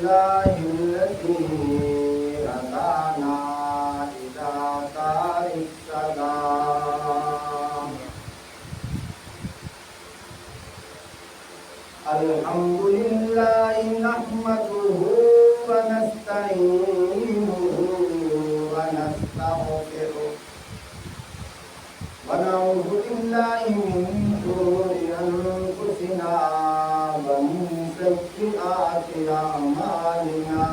لله الذي هدانا إلى دار السلام الحمد لله نحمده ونستعينه ونستغفره ونعوذ بالله من شرور أنفسنا ومن سيئات أعمالنا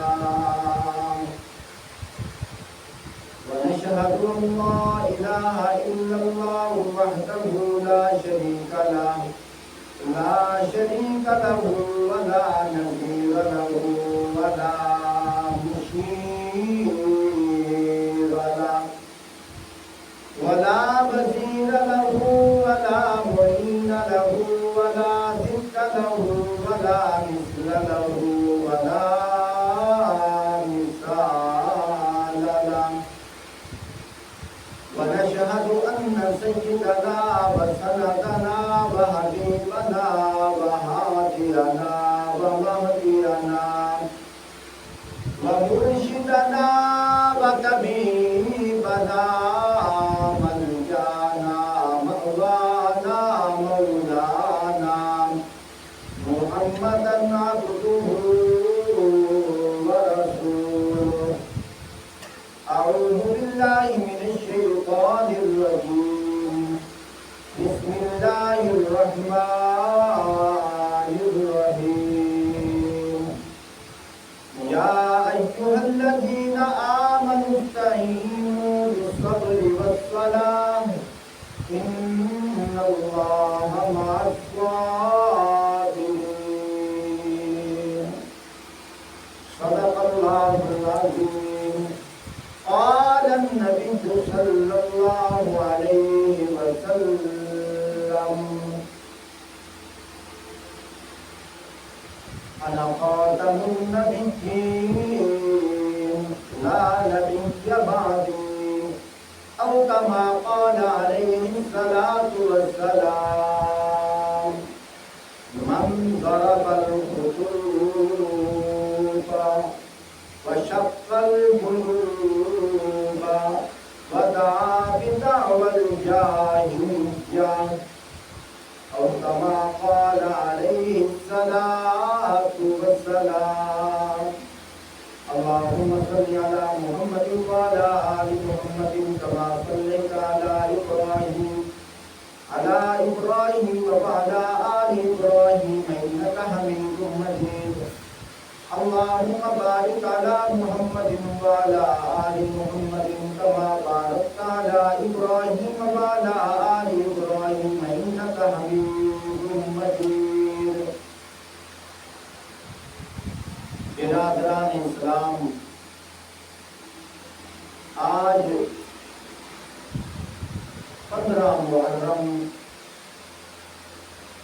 ونشهد أن لا إله إلا الله وحده لا شريك له ولا نظير له ولا مشير له ولا وزير له ولا معين له ولا ضد له ولا مثل له ولا مثال له ونشهد أن سيدنا وسندنا وحبيبنا وهادينا ومهدينا ومرشدنا وطبيبنا ملجانا مأوانا مولانا محمدا عبده ورسوله أعوذ بالله من الشيطان الرجيم بسم الله الرحمن الرحيم يا أيها الذين آمنوا استعينوا بالصبر والصلاة إن الله مع الصابرين صدق الله العظيم قال النبي صلى الله عليه وسلم أنا خاتم النبيين لا نبي بعدي أو كما قال عليه الصلاة والسلام من ضرب الخطوط وشق القلوب ودعا بدعوى الجاهلية أو كما قال عليه الصلاة والسلام اللهم صل على محمد وعلى آل محمد كما صليت على إبراهيم وعلى آل إبراهيم إنك حميد مجيد اللهم بارك على محمد وعلى آل محمد كما باركت على إبراهيم وعلى آل إبراهيم إنك حميد مجيد برادران اسلام، آج 15 محرم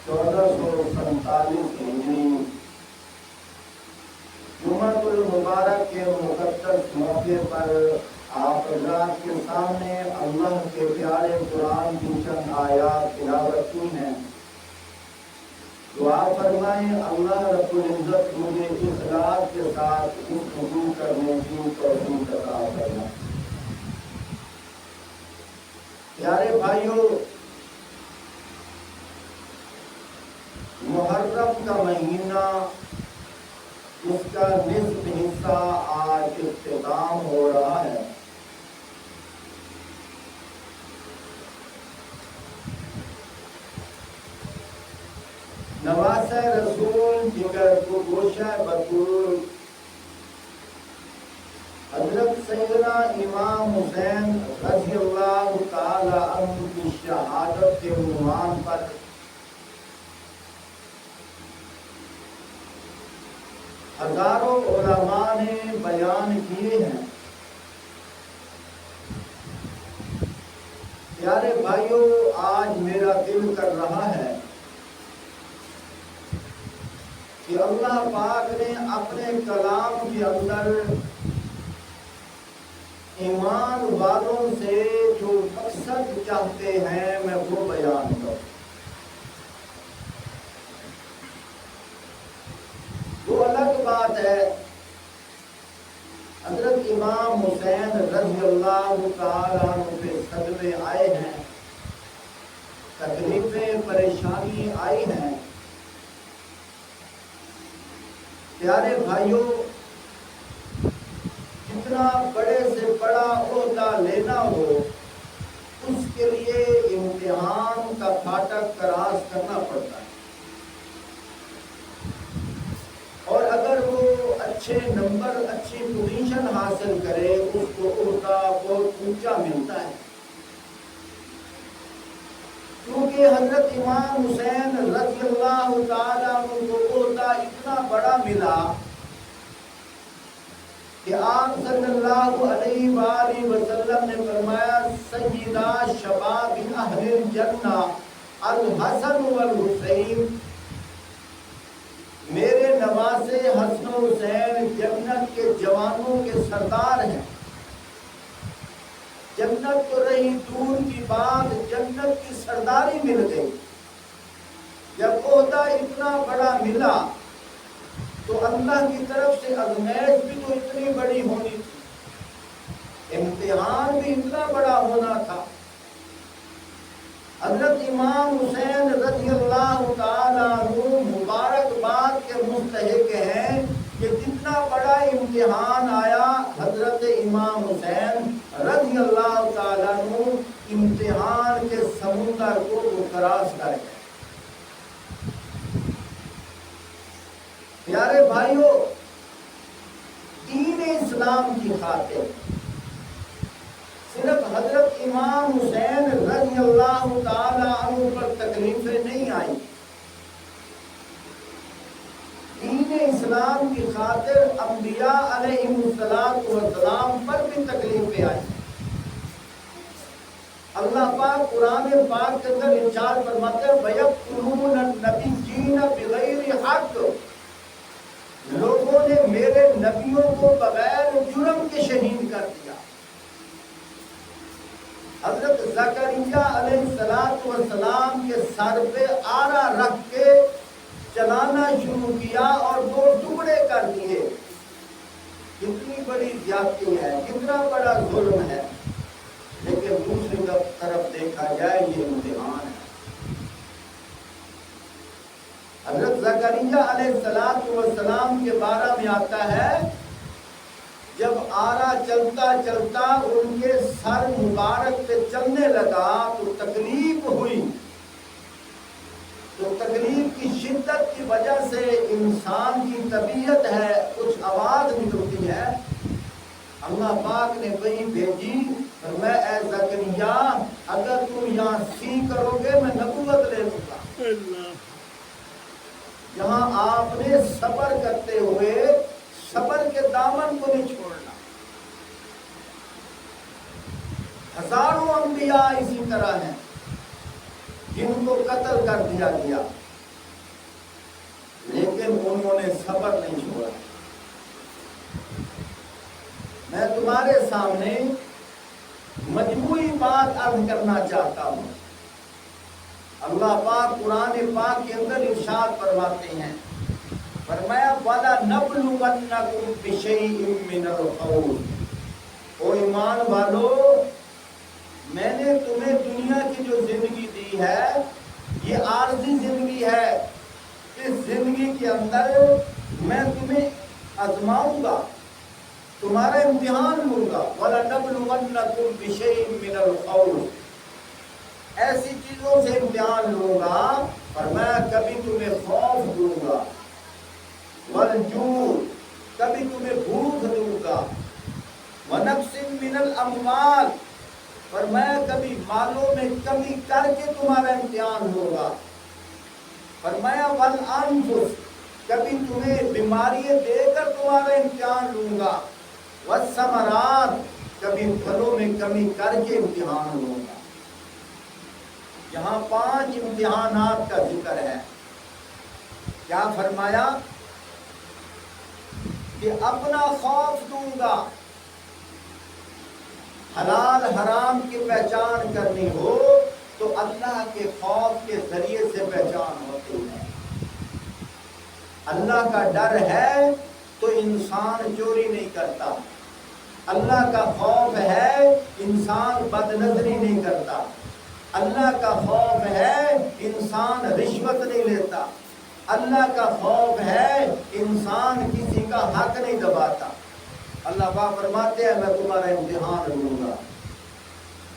1447 ہجری جمعۃ المبارک کے مقدس موقع پر آپ حضرات کے سامنے اللہ کے پیارے قرآن کی چند آیات تلاوت کی ہیں۔ دعا فرمائیں اللہ رب العزت مجھے اخلاص کے ساتھ گفتگو کرنے کی توفیق عطا فرمائے۔ پیارے بھائیوں، محرم کا مہینہ، اس کا نصف حصہ آج اختتام ہو رہا ہے۔ نواسہ رسول جگر کو گوشہ بطول حضرت سیدنا امام حسین رضی اللہ تعالی عنہ کی شہادت کے عنوان پر ہزاروں علماء نے بیان کیے ہیں۔ پیارے بھائیوں، آج میرا دل کر رہا ہے کہ اللہ پاک نے اپنے کلام کے اندر ایمان والوں سے جو مقصد چاہتے ہیں میں وہ بیان کروں۔ وہ الگ بات ہے اللہ تعالیٰ عنہ پہ صدمے آئے ہیں، تکلیفیں پریشانی آئی ہیں۔ پیارے بھائیوں، جتنا بڑے سے بڑا عہدہ لینا ہو اس کے لیے امتحان کا پھاٹک کراس کرنا پڑتا ہے، اور اگر وہ اچھے نمبر اچھی پوزیشن حاصل کرے اس کو عہدہ بہت اونچا ملتا ہے۔ کیونکہ حضرت امام حسین رضی اللہ تعالیٰ عنہ کو عہدہ اتنا بڑا ملا کہ آپ صلی اللہ علیہ وآلہ وسلم نے فرمایا سیدہ شباب اہل الجنہ الحسن والحسین، میرے نواسے حسن و حسین جنت کے جوانوں کے سردار ہیں۔ جنت تو رہی دور کی بات، جنت کی سرداری مل گئی۔ جب عہدہ اتنا بڑا ملا تو اللہ کی طرف سے آزمائش بھی تو اتنی بڑی ہونی تھی، امتحان بھی اتنا بڑا ہونا تھا۔ حضرت امام حسین رضی اللہ تعالیٰ عنہ مبارکباد کے مستحق ہیں کہ جتنا بڑا امتحان آیا حضرت امام حسین رضی اللہ تعالیٰ عنہ امتحان کے سمندر کو وہ کراس کر گئے۔ پیارے بھائیوں، دین اسلام کی خاطر صرف حضرت امام حسین رضی اللہ تعالی عنہ پر تکلیفیں نہیں آئی، دین اسلام کی خاطر انبیاء علیہم السلام پر بھی تکلیفیں آئی۔ اللہ پاک قرآن پاک کے اندر ارشاد فرماتے ہیں وَيَقْتُلُونَ النَّبِيِّينَ بِغَيْرِ حَقٍّ، لوگوں نے میرے نبیوں کو بغیر جرم کے شہید کر دیا۔ حضرت زکریا علیہ السلام کے سر پہ آرا رکھ کے چلانا شروع کیا اور دو ٹکڑے کر دیے۔ کتنی بڑی زیادتی ہے، کتنا بڑا ظلم ہے، لیکن دوسری طرف دیکھا جائے یہ امتحان ہے۔ حضرت زکریا علیہ السلام کے بارے میں آتا ہے جب آرا چلتا چلتا ان کے سر مبارک پہ چلنے لگا تو تکلیف ہوئی، تو تکلیف کی شدت کی وجہ سے انسان کی طبیعت ہے کچھ آواز نکلتی ہے۔ اللہ پاک نے وہی بھیجی، فرمایا اے زکریا اگر تم یہاں سی کرو گے میں نبوت لے لوں گا۔ جہاں آپ نے صبر کرتے ہوئے صبر کے دامن کو نہیں چھوڑنا۔ ہزاروں انبیاء اسی طرح ہیں جن کو قتل کر دیا گیا، لیکن انہوں نے صبر نہیں چھوڑا۔ میں تمہارے سامنے مجموعی بات عرض کرنا چاہتا ہوں۔ اللہ پاک قرآن پاک کے اندر ارشاد فرماتے ہیں، فرمایا وَلَنَبْلُوَنَّكُمْ بِشَيْءٍ مِّنَ الْخَوْفِ، او ایمان والو میں نے تمہیں دنیا کی جو زندگی دی ہے یہ عارضی زندگی ہے، اس زندگی کے اندر میں تمہیں آزماؤں گا، تمہارا امتحان لوں گا۔ وَلَنَبْلُوَنَّكُمْ بِشَيْءٍ مِّنَ الْخَوْفِ، ایسی چیزوں سے امتحان لوں گا، فرمایا کبھی تمہیں خوف دوں گا، والجوع، کبھی تمہیں بھوک دوں گا، وَنَقْصٍ مِّنَ الْأَمْوَالِ، فرمایا کبھی مالوں میں کمی کر کے تمہارا امتحان ہوگا، فرمایا وَالْأَنفُسِ، کبھی تمہیں بیماریاں دے کر تمہارا امتحان لوں گا، وَالثَّمَرَاتِ، کبھی پھلوں میں کمی کر کے امتحان لوں گا۔ یہاں 5 امتحانات کا ذکر ہے۔ کیا فرمایا کہ اپنا خوف دوں گا، حلال حرام کی پہچان کرنی ہو تو اللہ کے خوف کے ذریعے سے پہچان ہوتی ہے۔ اللہ کا ڈر ہے تو انسان چوری نہیں کرتا، اللہ کا خوف ہے انسان بد نظری نہیں کرتا، اللہ کا خوف ہے انسان رشوت نہیں لیتا، اللہ کا خوف ہے انسان کسی کا حق نہیں دباتا۔ اللہ پاک فرماتے ہیں میں تمہارا امتحان لوں گا۔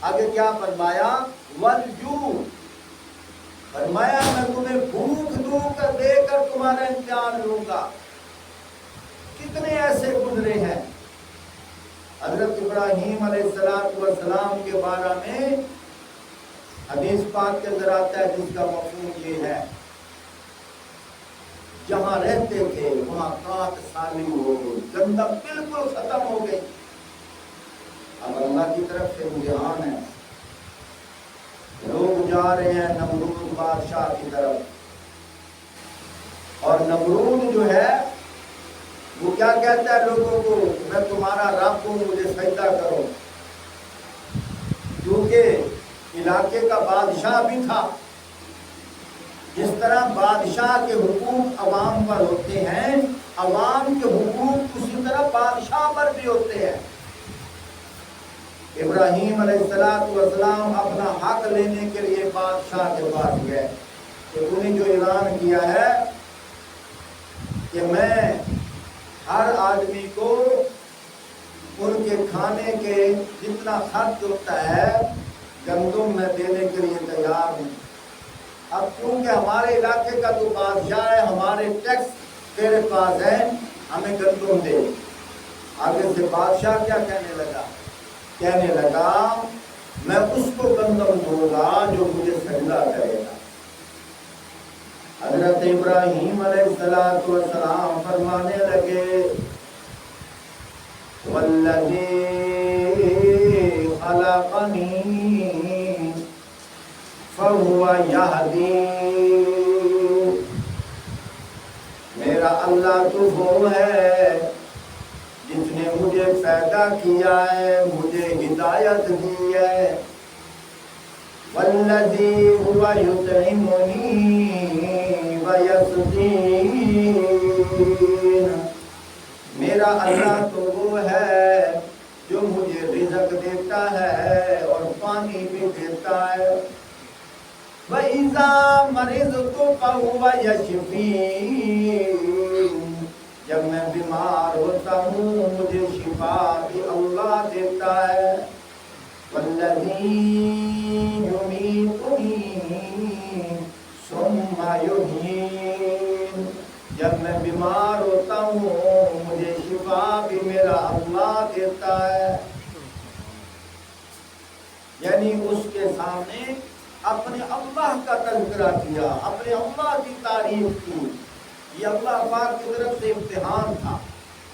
آگے کیا فرمایا؟ والجوع، فرمایا میں تمہیں بھوک دے کر تمہارا امتحان لوں گا۔ کتنے ایسے گزرے ہیں حضرت ابراہیم علیہ السلام کے بارے میں حدیث پاک کے اندر آتا ہے، جس کا مفہوم یہ ہے جہاں رہتے تھے وہاں کات سالم ہو گئی، گندم بالکل ختم ہو گئی۔ اب اللہ کی طرف سے امتحان ہے، لوگ جا رہے ہیں نمرود بادشاہ کی طرف، اور نمرود جو ہے وہ کیا کہتا ہے لوگوں کو، میں تمہارا رب ہوں، مجھے سجدہ کرو، کیونکہ علاقے کا بادشاہ بھی تھا۔ جس طرح بادشاہ کے حقوق عوام پر ہوتے ہیں، عوام کے حقوق اسی طرح بادشاہ پر بھی ہوتے ہیں۔ ابراہیم علیہ السلام اپنا حق لینے کے لیے بادشاہ کے پاس گئے کہ انہیں جو اعلان کیا ہے کہ میں ہر آدمی کو ان کے کھانے کے جتنا خرچ ہوتا ہے گندم میں دینے کے لیے تیار ہوں۔ اب کیونکہ ہمارے علاقے کا تو بادشاہ ہے، ہمارے ٹیکس تیرے پاس ہے، ہمیں گندم دے۔ آگے سے بادشاہ کیا کہنے لگا میں اس کو گندم دوں گا جو مجھے سجدہ کرے گا۔ حضرت ابراہیم علیہ السلام فرمانے لگے والذی خلقنی فہو یہدین، میرا اللہ تو وہ ہے جس نے مجھے پیدا کیا ہے، مجھے ہدایت دی ہے۔ والذی هو یطعمنی ویسقین، میرا اللہ تو وہ ہے جو مجھے رزق دیتا ہے اور پانی بھی دیتا ہے۔ وَإِذَا مَرِضْتُ فَهُوَ يَشْفِينِ، جب میں بیمار ہوتا ہوں مجھے شفا بھی اللہ دیتا ہے۔ وَالَّذِي يُمِيتُنِي ثُمَّ يُحْيِينِ، جب میں بیمار ہوتا ہوں مجھے شفا بھی میرا اللہ دیتا ہے۔ یعنی اس کے سامنے اپنے اللہ کا تذکرہ کیا، اپنے اللہ کی تعریف کی۔ یہ اللہ پاک کی طرف سے امتحان تھا،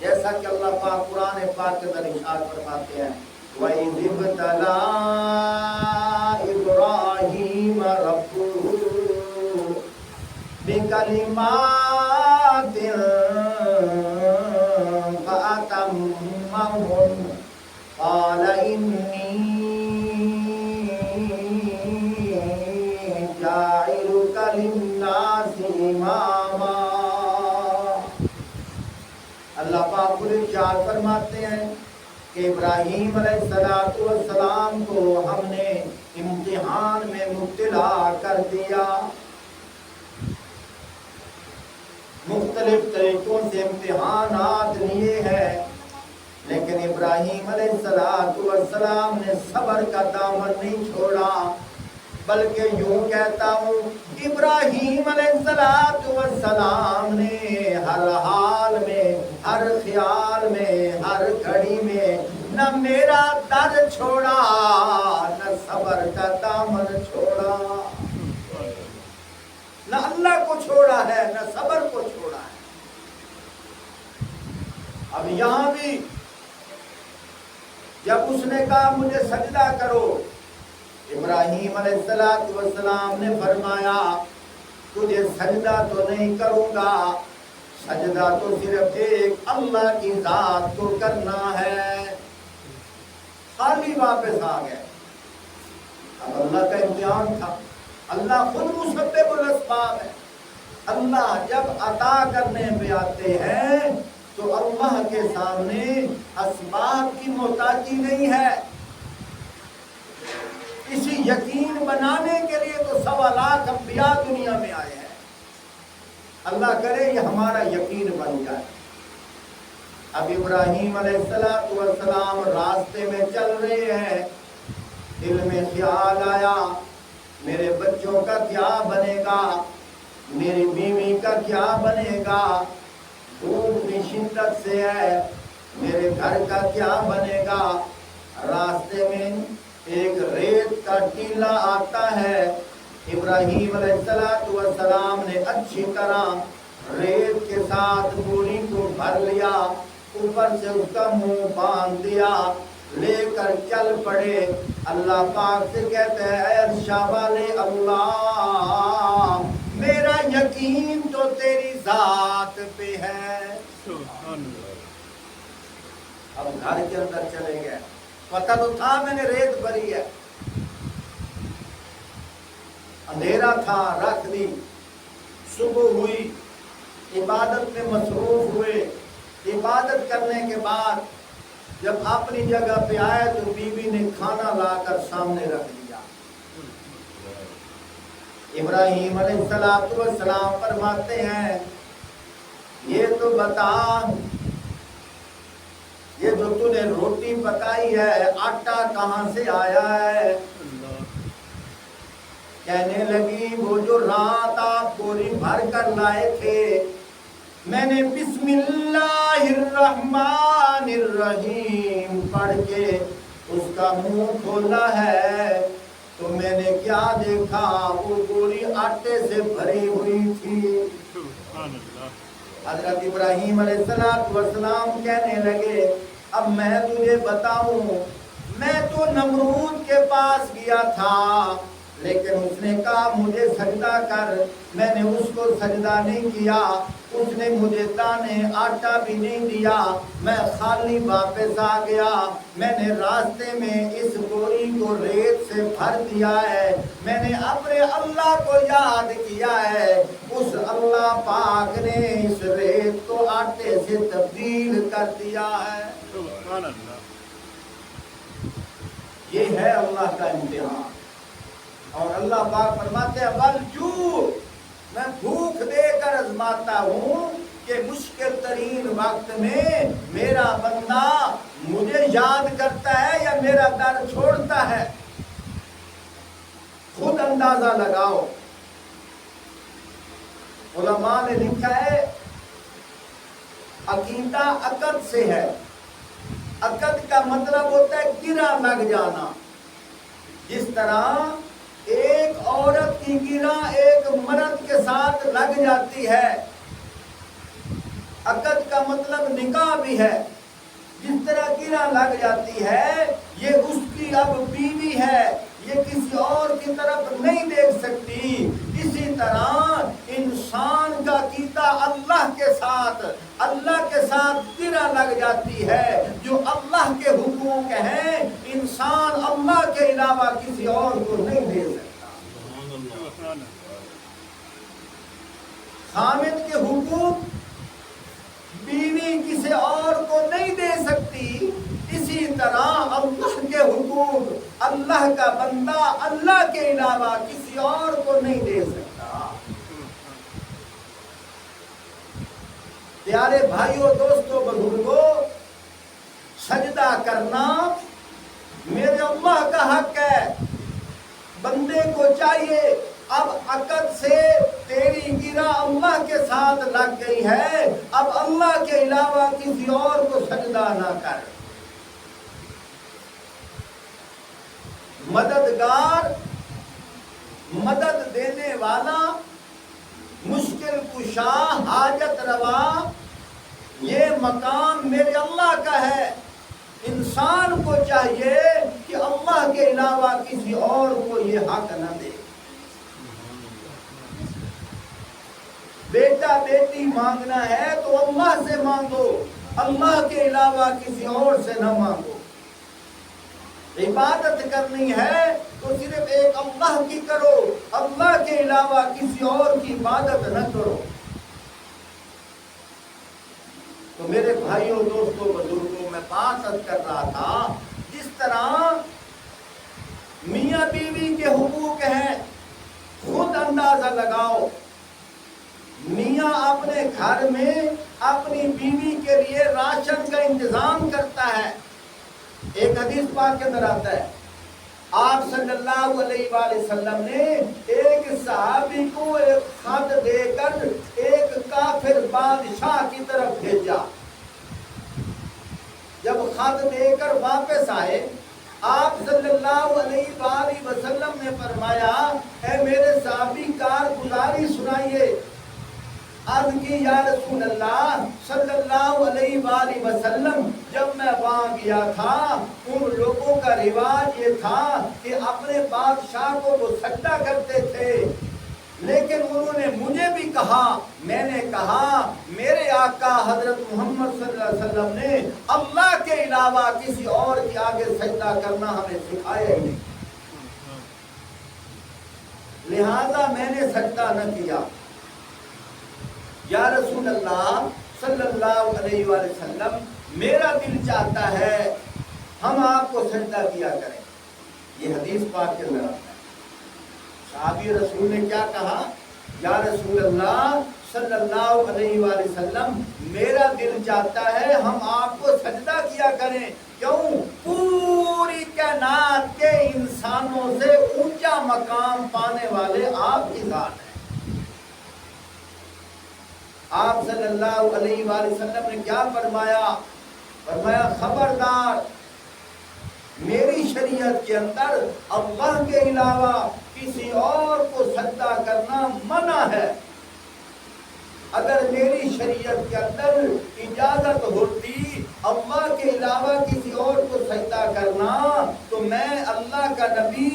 جیسا کہ اللہ پاک قرآن پاک کے اندر ارشاد فرماتے ہیں وَإِذِ ابْتَلَىٰ إِبْرَاهِيمَ رَبُّهُ بِكَلِمَاتٍ فَأَتَمَّهُنَّ قَالَ إِنِّي جَاعِلُكَ لِلنَّاسِ إِمَامًا۔ اللہ پاک ارشاد فرماتے ہیں کہ ابراہیم علیہ السلام کو ہم نے امتحان میں مبتلا کر دیا، مختلف طریقوں سے امتحانات لیے ہیں، لیکن ابراہیم علیہ السلام نے صبر کا دامن نہیں چھوڑا، بلکہ یوں کہتا ہوں ابراہیم علیہ السلام نے ہر حال میں، ہر خیال میں، ہر گھڑی میں نہ میرا در چھوڑا، نہ صبر کا دامن چھوڑا، نہ اللہ کو چھوڑا ہے نہ صبر کو چھوڑا ہے۔ اب یہاں بھی جب اس نے کہا مجھے سجدہ کرو، ابراہیم علیہ السلام نے فرمایا تجھے سجدہ تو نہیں کروں گا، سجدہ تو صرف ایک اللہ کی ذات کو کرنا ہے۔ خالی واپس آ گئے۔ اب اللہ کا امتحان تھا، اللہ خود مسبب الاسباب ہے۔ اللہ جب عطا کرنے پہ آتے ہیں تو تو اللہ کے سامنے اسباب کی محتاجی نہیں ہے۔ اسی یقین بنانے کے لیے تو 1.25 لاکھ انبیاء دنیا میں آئے ہیں۔ اللہ کرے یہ ہمارا یقین بن جائے۔ اب ابراہیم علیہ السلام راستے میں چل رہے ہیں، دل میں خیال آیا میرے بچوں کا کیا بنے گا، میری بیوی کا کیا بنے گا، دھوپ کی شدت سے ہے، میرے گھر کا کیا بنے گا۔ راستے میں ایک ریت کا ٹیلا آتا ہے، ابراہیم علیہ السلام نے اچھی طرح ریت کے ساتھ بوری کو بھر لیا، اوپر سے اس کا منہ باندھ دیا، لے کر چل پڑے۔ اللہ پاک سے کہتے ہیں اے عرشہ والے اللہ، میرا یقین تو تیری ذات پہ ہے۔ اب گھر کے اندر چلے گئے، پتہ تو تھا میں نے ریت بھری ہے، اندھیرا تھا، رکھ دی۔ صبح ہوئی، عبادت میں مصروف ہوئے۔ عبادت کرنے کے بعد جب اپنی جگہ پہ آئے تو بیوی نے کھانا لا کر سامنے رکھ دیا۔ ابراہیم علیہ السلام فرماتے ہیں یہ تو بتا، یہ جو تو نے روٹی پکائی ہے آٹا کہاں سے آیا ہے؟ کہنے لگی وہ جو رات آپ بوری بھر کر لائے تھے، میں نے بسم اللہ الرحمن الرحیم پڑھ کے اس کا منہ کھولا ہے تو میں نے کیا دیکھا، وہ بوری آٹے سے بھری ہوئی تھی۔ حضرت ابراہیم علیہ السلام کہنے لگے اب میں تجھے بتاؤں، میں تو نمرود کے پاس گیا تھا لیکن اس نے کہا مجھے سجدہ کر، میں نے اس کو سجدہ نہیں کیا، اس نے مجھے دانے آٹا بھی نہیں دیا، میں خالی واپس آ گیا۔ میں نے راستے میں اس بوری کو ریت سے بھر دیا ہے، میں نے اپنے اللہ کو یاد کیا ہے، اس اللہ پاک نے اس ریت کو آٹے سے تبدیل کر دیا ہے۔ سبحان اللہ۔ یہ ہے اللہ کا امتحان۔ اور اللہ پاک فرماتے ہیں والجوع، میں بھوک دے کر آزماتا ہوں کہ مشکل ترین وقت میں میرا بندہ مجھے یاد کرتا ہے یا میرا در چھوڑتا ہے۔ خود اندازہ لگاؤ۔ علماء نے لکھا ہے عقیدہ عقد سے ہے۔ عقد کا مطلب ہوتا ہے گرہ لگ جانا۔ جس طرح ایک عورت کی گرہ ایک مرد کے ساتھ لگ جاتی ہے، عقد کا مطلب نکاح بھی ہے۔ جس طرح گرہ لگ جاتی ہے، یہ اس کی اب بیوی ہے، یہ کسی اور کی طرف نہیں دیکھ سکتی۔ اسی طرح انسان کا عقیدہ اللہ کے ساتھ گرہ لگ جاتی ہے۔ جو اللہ کے حقوق ہیں انسان اللہ کے علاوہ کسی اور کو نہیں دے سکتا۔ خامد کے حقوق بیوی کسی اور کو نہیں دے سکتی، اسی طرح اللہ کے حقوق اللہ کا بندہ اللہ کے علاوہ کسی اور کو نہیں دے سکتا۔ پیارے بھائیوں، دوستوں، بزرگوں، سجدہ کرنا میرے اللہ کا حق ہے۔ بندے کو چاہیے اب عقد سے تیری گرہ اللہ کے ساتھ لگ گئی ہے، اب اللہ کے علاوہ کسی اور کو سجدہ نہ کر۔ مددگار، مدد دینے والا، مشکل کشا، حاجت روا، یہ مقام میرے اللہ کا ہے۔ انسان کو چاہیے کہ اللہ کے علاوہ کسی اور کو یہ حق نہ دے۔ بیٹا بیٹی مانگنا ہے تو اللہ سے مانگو، اللہ کے علاوہ کسی اور سے نہ مانگو۔ عبادت کرنی ہے تو صرف ایک اللہ کی کرو، اللہ کے علاوہ کسی اور کی عبادت نہ کرو۔ تو میرے بھائیوں دوستوں بزرگوں میں بات کر رہا تھا، جس طرح میاں بیوی کے حقوق ہیں، خود اندازہ لگاؤ، میاں اپنے گھر میں اپنی بیوی کے لیے راشن کا انتظام کرتا ہے۔ ایک حدیث پاک کے اندر آتا ہے، آپ صلی اللہ علیہ وآلہ وسلم نے ایک صحابی کو ایک خط دے کر ایک کافر بادشاہ کی طرف بھیجا۔ جب خط دے کر واپس آئے، آپ صلی اللہ علیہ وآلہ وسلم نے فرمایا، اے میرے صحابی کارگزاری سنائیے۔ عرض کی، یا رسول اللہ صلی اللہ علیہ وآلہ وسلم، جب میں وہاں گیا تھا ان لوگوں کا رواج یہ تھا کہ اپنے بادشاہ کو وہ سجدہ کرتے تھے، لیکن انہوں نے مجھے بھی کہا، میں نے کہا میرے آقا حضرت محمد صلی اللہ علیہ وسلم نے اللہ کے علاوہ کسی اور کے آگے سجدہ کرنا ہمیں سکھایا ہی نہیں، لہذا میں نے سجدہ نہ کیا۔ یا رسول اللہ صلی اللہ علیہ وآلہ وسلم، میرا دل چاہتا ہے ہم آپ کو سجدہ کیا کریں۔ یہ حدیث پاک کے اندر آتا ہے۔ صحابی رسول نے کیا کہا، یا رسول اللہ صلی اللہ علیہ وآلہ وسلم، میرا دل چاہتا ہے ہم آپ کو سجدہ کیا کریں۔ کیوں؟ پوری کائنات کے انسانوں سے اونچا مقام پانے والے آپ کی ذات ہے۔ آپ صلی اللہ علیہ وآلہ وسلم نے کیا فرمایا؟ فرمایا خبردار، میری شریعت کے اندر اللہ کے علاوہ کسی اور کو سجدہ کرنا منع ہے۔ اگر میری شریعت کے اندر اجازت ہوتی اللہ کے علاوہ کسی اور کو سجدہ کرنا، تو میں اللہ کا نبی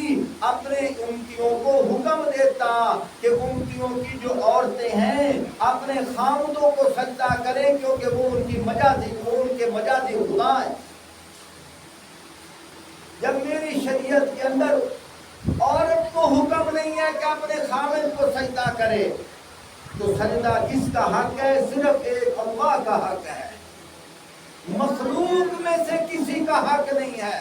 اپنے امتیوں کو حکم دیتا کہ امتیوں کی جو عورتیں ہیں اپنے خامدوں کو سجدہ کریں، کیونکہ وہ ان کے مجازی خدا ہیں۔ جب میری شریعت کے اندر عورت کو حکم نہیں ہے کہ اپنے خامد کو سجدہ کرے، تو سجدہ کس کا حق ہے؟ صرف ایک اللہ کا حق ہے، مخلوق میں سے کسی کا حق نہیں ہے۔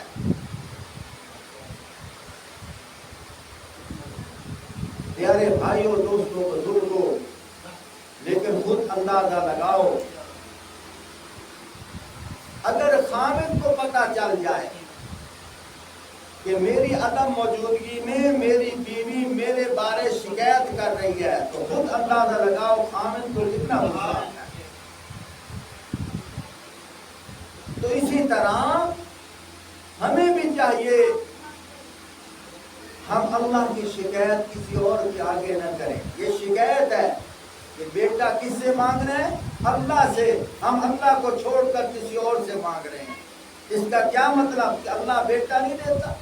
پیارے بھائیوں دوستوں بزرگوں، لیکن خود اندازہ لگاؤ، اگر خامد کو پتہ چل جائے کہ میری عدم موجودگی میں میری بیوی میرے بارے شکایت کر رہی ہے، تو خود اندازہ لگاؤ خامد کو کتنا غصہ ہے۔ تو اسی طرح ہمیں بھی چاہیے ہم اللہ کی شکایت کسی اور کے آگے نہ کریں۔ یہ شکایت ہے کہ بیٹا کس سے مانگ رہے ہیں؟ اللہ سے۔ ہم اللہ کو چھوڑ کر کسی اور سے مانگ رہے ہیں، اس کا کیا مطلب کہ اللہ بیٹا نہیں دیتا؟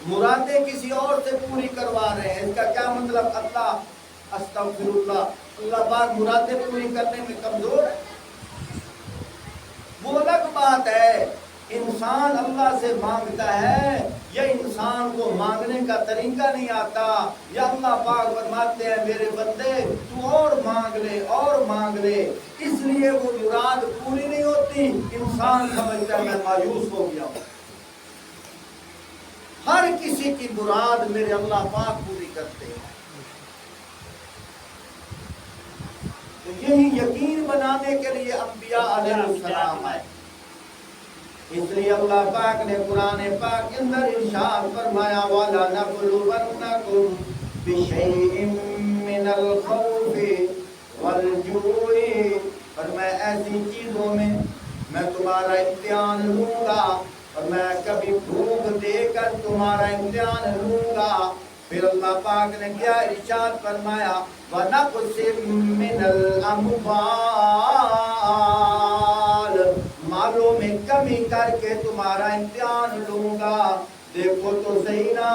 مرادیں کسی اور سے پوری کروا رہے ہیں، اس کا کیا مطلب اللہ استغفر اللہ پاک مرادیں پوری کرنے میں کمزور ہے؟ وہ الگ بات ہے۔ انسان اللہ سے مانگتا ہے یا انسان کو مانگنے کا طریقہ نہیں آتا، یا اللہ پاک فرماتے ہیں میرے بندے تو اور مانگ لے اور مانگ لے، اس لیے وہ مراد پوری نہیں ہوتی، انسان سمجھتا ہے میں مایوس ہو گیا ہوں۔ ہر کسی کی مراد میرے اللہ پاک پوری کرتے ہیں۔ تو یہی یقین بنانے کے لیے انبیاء علیہ السلام آئے۔ اس لیے اللہ پاک نے قرآن پاک کے اندر ارشاد فرمایا وَلَنَبْلُوَنَّكُمْ بِشَيْءٍ مِّنَ الْخَوْفِ وَالْجُوعِ، اور میں ایسی چیزوں میں تمہارا امتحان لوں گا، اور میں کبھی بھوک دے کر تمہارا امتحان لوں گا۔ پھر اللہ پاک نے کیا ارشاد فرمایا وَنَقْصٍ مِّنَ الْأَمْوَالِ، مالوں میں کمی کر کے تمہارا امتحان لوں گا۔ دیکھو تو صحیح نا،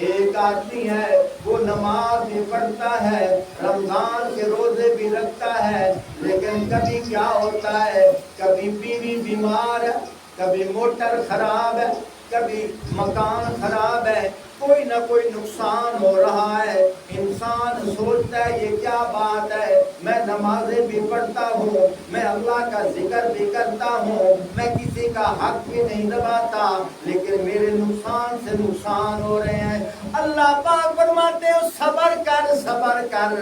ایک آدمی ہے وہ نماز بھی پڑھتا ہے، رمضان کے روزے بھی رکھتا ہے، لیکن کبھی کیا ہوتا ہے، کبھی بیوی بیمار ہے، کبھی موٹر خراب ہے، کبھی مکان خراب ہے، کوئی نہ کوئی نقصان ہو رہا ہے، انسان سوچتا ہے یہ کیا بات ہے، میں نمازیں بھی پڑھتا ہوں، میں اللہ کا ذکر بھی کرتا ہوں، میں کسی کا حق بھی نہیں دباتا، لیکن میرے نقصان سے نقصان ہو رہے ہیں۔ اللہ پاک فرماتے ہو صبر کر صبر کر،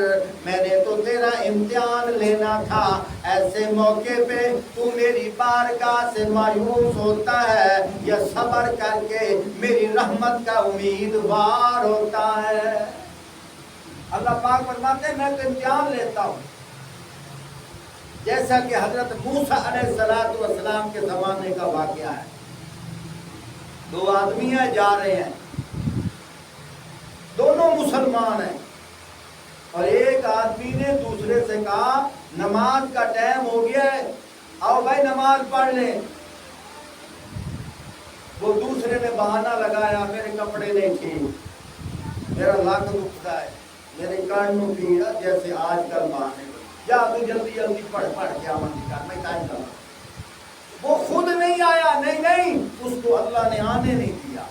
میں نے تو تیرا امتحان لینا تھا، ایسے موقع پہ تو میری بارگاہ سے مایوس ہوتا ہے یا صبر کر کے میری رحمت کا امیدوار ہوتا ہے؟ اللہ پاک فرماتے ہیں میں تو امتحان لیتا ہوں، جیسا کہ حضرت موسیٰ علیہ السلام کے زمانے کا واقعہ ہے۔ دو آدمی ہیں، جا رہے ہیں، دونوں مسلمان ہیں، اور ایک آدمی نے دوسرے سے کہا نماز کا ٹائم ہو گیا ہے، آؤ بھائی نماز پڑھ لیں۔ وہ دوسرے نے بہانہ لگایا میرے کپڑے نہیں ٹھیک، میرا لک دکھتا ہے، میرے کان میں پیڑ، جیسے آج کل بہانے جا تو جلدی جلدی پڑھ کے عمل کر، میں ٹائم کروں۔ وہ خود نہیں آیا، نہیں اس کو اللہ نے آنے نہیں دیا،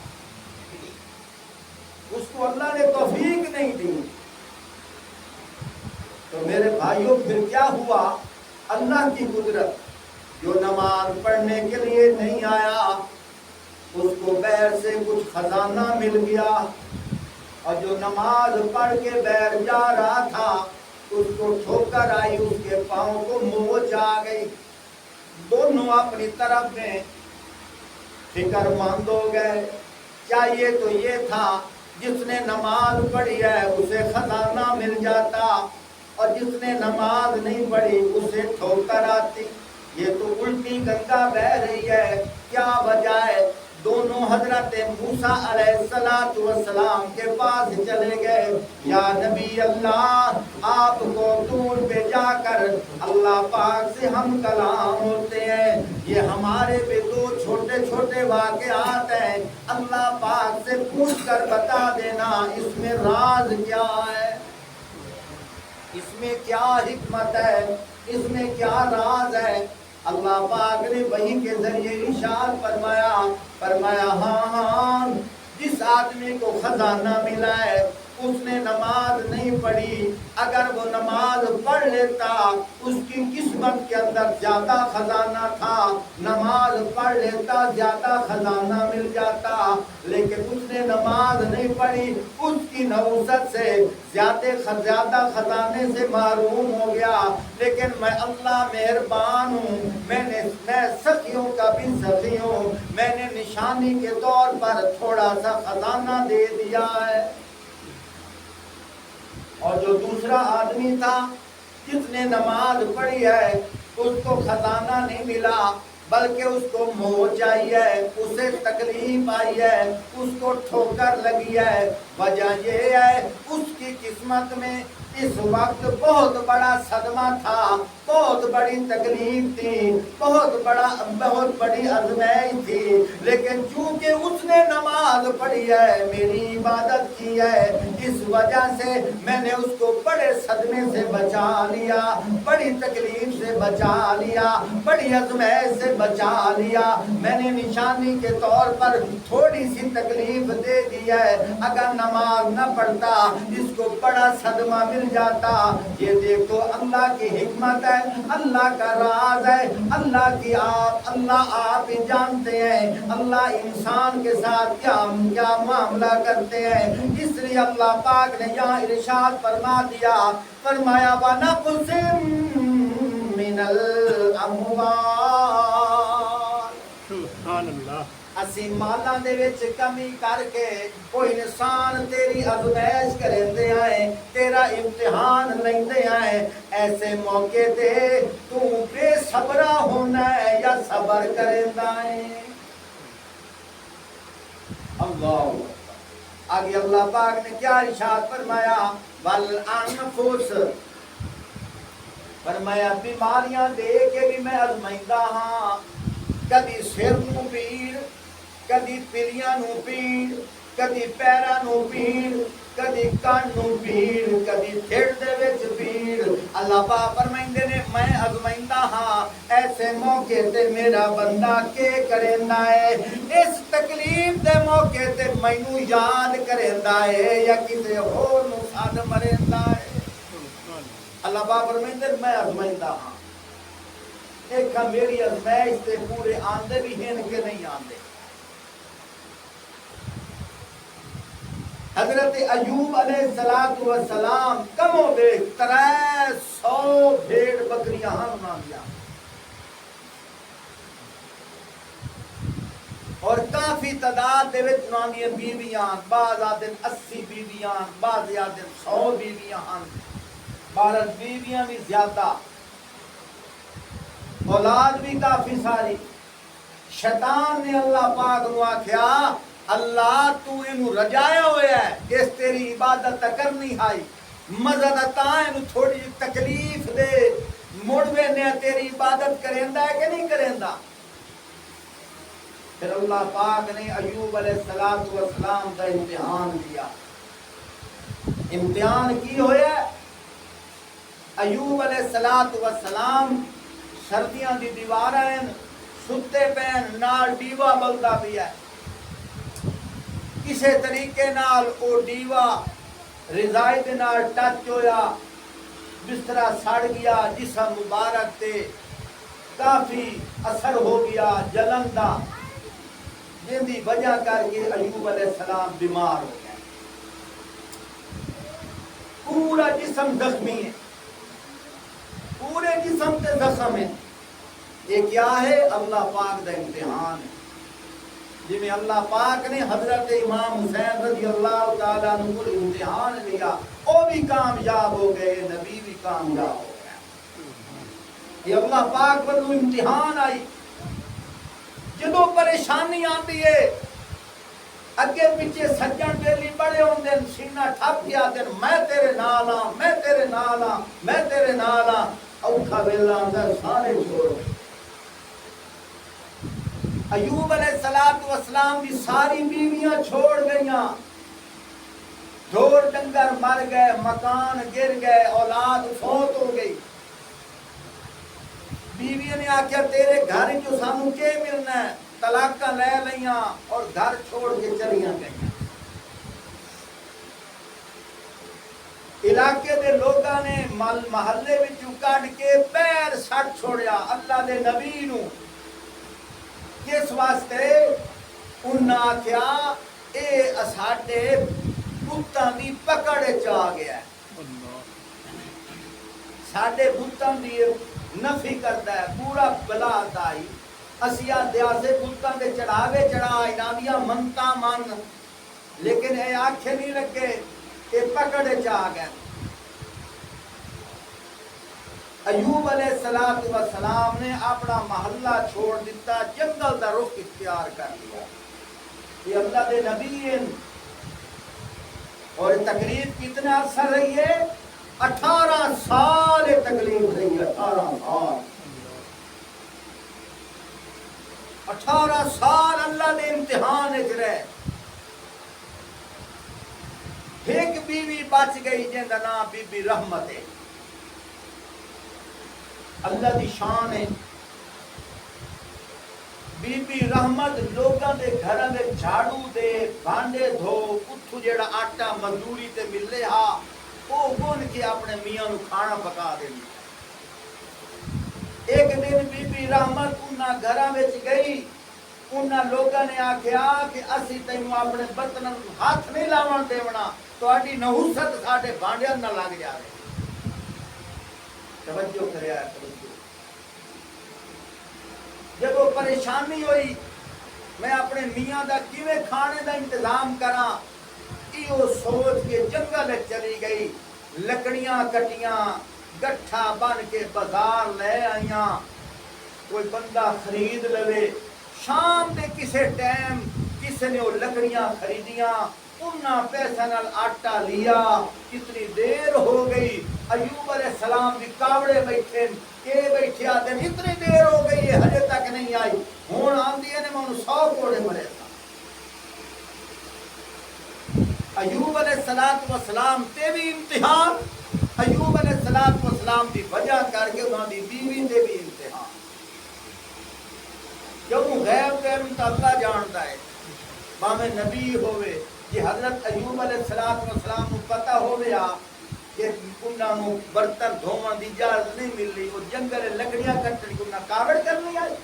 اس کو اللہ نے توفیق نہیں دی۔ تو میرے بھائیوں پھر کیا ہوا؟ اللہ کی قدرت، جو نماز پڑھنے کے لیے نہیں آیا اس کو بیر سے کچھ خزانہ مل گیا، اور جو نماز پڑھ کے بیر جا رہا تھا اس کو ٹھوکر آئی، اس کے پاؤں کو موچ آ گئی، دونوں اپنی طرف میں فکر مند ہو گئے۔ چاہیے تو یہ تھا جس نے نماز پڑھی ہے اسے خزانہ مل جاتا، اور جس نے نماز نہیں پڑھی اسے ٹھوکر آتی۔ یہ تو الٹی گنگا بہ رہی ہے، کیا وجہ ہے؟ دونوں حضرت موسیٰ علیہ السلام کے پاس چلے گئے، یا نبی اللہ آپ کو دور پہ جا کر اللہ پاک سے ہم کلام ہوتے ہیں، یہ ہمارے پہ دو چھوٹے چھوٹے واقعات ہیں، اللہ پاک سے پوچھ کر بتا دینا اس میں راز کیا ہے، اس میں کیا حکمت ہے، اس میں کیا راز ہے۔ اللہ پاک نے وحی کے ذریعے ارشاد فرمایا ہاں جس آدمی کو خزانہ ملا ہے اس نے نماز نہیں پڑھی، اگر وہ نماز پڑھ لیتا اس کی قسمت کے اندر زیادہ خزانہ تھا، نماز پڑھ لیتا زیادہ خزانہ مل جاتا، لیکن اس نے نماز نہیں پڑھی، اس کی نحوست سے زیادہ خزانے سے محروم ہو گیا۔ لیکن میں اللہ مہربان ہوں، میں سخیوں کا بھی سخی ہوں، میں نے نشانی کے طور پر تھوڑا سا خزانہ دے دیا ہے۔ اور جو دوسرا آدمی تھا جس نے نماز پڑھی ہے اس کو خزانہ نہیں ملا، بلکہ اس کو موچ آئی ہے، اسے تکلیف آئی ہے، اس کو ٹھوکر لگی ہے۔ وجہ یہ ہے اس کی قسمت میں اس وقت بہت بڑا صدمہ تھا، بہت بڑی تکلیف تھی، بہت بڑی آزمائش تھی، لیکن چونکہ اس نے نماز پڑھی ہے، میری عبادت کی ہے، اس وجہ سے میں نے اس کو بڑے صدمے سے بچا لیا، بڑی تکلیف سے بچا لیا، بڑی آزمائش سے بچا لیا۔ میں نے نشانی کے طور پر تھوڑی سی تکلیف دے دی ہے، اگر نماز نہ پڑھتا اس کو بڑا صدمہ مل جاتا۔ یہ دیکھو اللہ کی حکمت ہے، اللہ کا راز ہے، اللہ آپ ہی جانتے ہیں اللہ انسان کے ساتھ کیا معاملہ کرتے ہیں۔ اس لیے اللہ پاک نے یہاں ارشاد فرما دیا، فرمایا وَنَقْصٍ مِّنَ الْأَمْوَالِ، سبحان اللہ، اسی مالاں دے وچ کمی کر کے کوئی انسان تیری آزمائش کریندے آئے، تیرا امتحان لیندے آئے، ایسے موقع تے تو بے صبرا ہونا ہے یا صبر کریندہ ہے؟ اللہ آگے اللہ پاک نے کیا ارشاد فرمایا؟ وَالْأَنفُسِ، فرمایا بیماریاں دے کے بھی میں آزمائندہ ہاں، کدی سر نو پیڑ، کدی پلیاں نو پیڑ، کدی پیراں نو پیڑ، کدی کان نو پیڑ، کدی ٹھڈ دے وچ پیڑ۔ اللہ پاک فرمائندے نے میں آزمائندہ ہاں ایسے ایسے موقع تے میرا بندہ کے کریندا ہے، اس تکلیف دے موقع تے مینوں یاد کریندا ہے یا کسے ہور نوں ساڈ مریندا ہے۔ اللہ پاک فرمائندے میں آزمائندا ہاں، ایک میری آزمائش تے پورے آندے بھی ہیں کہ نہیں آندے۔ حضرت ایوب علیہ السلام کم و بیش 300 بھیڑ بکریاں ہاں دیا اور کافی تعداد دے وچ انہاں دی بیویاں، بعض آدن 80 بیویاں، بعض آدن 100 بیویاں ہن، 12 بیویاں بھی زیادہ، اولاد بھی کافی ساری۔ شیطان نے اللہ پاک نو آکھیا اللہ تو اینو رجایا ہویا ہے، اس تیری عبادت کرنی آئی، مزد تا اینو تھوڑی تکلیف دے، مڑ وینے تیری عبادت کریندا ہے کہ نہیں کریندا؟ پھر اللہ پاک نے ایوب علیہ السلام کا امتحان دیا۔ امتحان کی ہویا ہے؟ ایوب علیہ السلام سردیاں دی دیواراں ستے پین نال ڈیوا بلدا پیا ہے، کسے طریقے نال او ڈیوا رضائی دے نال ٹچ ہویا، بسترا سڑ گیا، جسم مبارک تے کافی اثر ہو گیا جلن دا، جن دی وجہ کر کے ایوب علیہ السلام بیمار ہو گیا، پورا جسم زخمی ہے، پورے جسم تے زخم ہے۔ یہ کیا ہے؟ اللہ پاک دا امتحان ہے۔ جی میں اللہ پاک نے حضرت امام حسین رضی اللہ تعالیٰ عنہ کو امتحان لیا، وہ بھی کامیاب ہو گئے، نبی بھی کامیاب ہو گیا۔ یہ اللہ پاک پر امتحان آئی، جدو پریشانی آتی ہے اگے پیچھے سجن بیلی بڑے ہوندے سینہ ٹھپ کے آتے میں تیرے نال ہاں، میں تیرے نال ہاں، میں تیرے نال ہاں، اوکھا ویلا آندا سارے چھوڑو۔ ایوب علیہ السلام کی ساری بیویاں چھوڑ گئیاں، ڈھور ڈنگر مر گئے، مکان گر گئے، اولاد فوت ہو گئی۔ بیویاں نے آکھیا تیرے گھر جو سانو کے ملنا ہے، طلاقاں لے لیاں اور گھر چھوڑ کے چلیاں گئیاں۔ علاقے دے لوگاں نے محلے وچوں کڈ کے پیر سٹ چھوڑیا اللہ دے نبی نو، کس واسطے؟ انہاں آکھیا اے اساڈے بتاں دی پکڑ وچ آ گیا ہے، ساڈے بتاں دی نفی کردا ہے، پورا بلا دائی اسی آدھیا سے بتاں دے چڑھاوے چڑھا انہاں دیاں منتاں من، لیکن اے آکھے نہیں لگے، اے پکڑ وچ آ گیا۔ ایوب علیہ السلام نے اپنا محلہ چھوڑ دیتا، جنگل دا رخ اختیار کر لیا۔ یہ اللہ دے نبی ہیں، اور تکلیف کتنا عرصہ رہی ہے؟ 18 سال تکلیف رہی ہے، 18 سال، 18 سال اللہ دے امتحان وچ رہے۔ ایک بیوی بچ گئی جن کا نام بی بی رحمت ہے، اللہ دی شان ہے۔ بی بی رحمت لوگاں دے گھراں دے جھاڑو دے، بھانڈے دھو، اتھو جیڑا آٹا مزدوری تے ملے ہا او گن کے اپنے میاں نو کھانا پکا دینی۔ ایک دن بی بی رحمت انہاں گھراں وچ گئی، انہاں لوگاں نے آکھیا کہ اسی تینوں اپنے برتناں نوں ہاتھ نہیں لاون دیونا، تہاڈی نحوست ساڈے بھانڈیاں نہ لگ جاوے۔ توجہ کریا توجہ۔ جب وہ پریشانی ہوئی میں اپنے میاں دا کیویں کھانے دا انتظام کراں، ایو سوچ کے جنگل چلی گئی، لکڑیاں کٹیاں، گٹھا بن کے بازار لے آئیاں، کوئی بندہ خرید لوے۔ شام دے کسے ٹائم کسے نے وہ لکڑیاں خریدیاں، انہاں پیسہ نال آٹا لیا، کتنی دیر ہو گئی۔ ایوب علیہ السلام بھی کاوڑے بیٹھے، کہ بیٹھے آتے اتنی دیر ہو گئی ہے ہجے تک نہیں آئی، ہون آندی ہے نے میں انہوں 100 کوڑے مرے تھا۔ ایوب علیہ السلام تے بھی امتحان، ایوب علیہ السلام دی وجہ کر کے انہوں دی بیوی تے بھی امتحان۔ غیب دے علم تے اللہ جاندا ہے باویں نبی ہوے جی حضرت ایوب علیہ السلام کو پتہ ہویا کہ انہاں نوں برتن دھوون دی اجازت نہیں ملی وہ جنگل لکڑیاں کٹن کو نہ کاوڑ کرنی آئی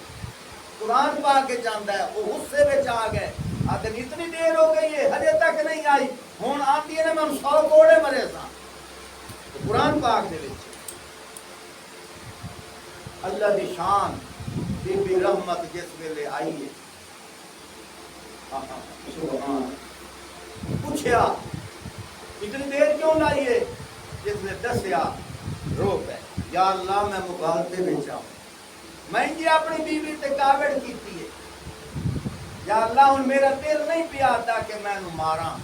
قرآن پا کے جاندا ہے وہ غصے وچ آ گئے آدم اتنی دیر ہو گئی ہے ہجے تک نہیں آئی ہن آندی ہے میں 100 کوڑے مرے سا قرآن پاک دے وچ اللہ دی شان بی بی رحمت جس ویلے آئی ہے سبحان پوچھیا اتنی دیر کیوں لائیے جس نے دسیا رو پہ یا اللہ میں مغالطے میں جاؤں میں جی اپنی بیوی تے کاوڑ کیتی ہے یا اللہ ہن میرا دل نہیں پیاتا کہ میں نو ماراں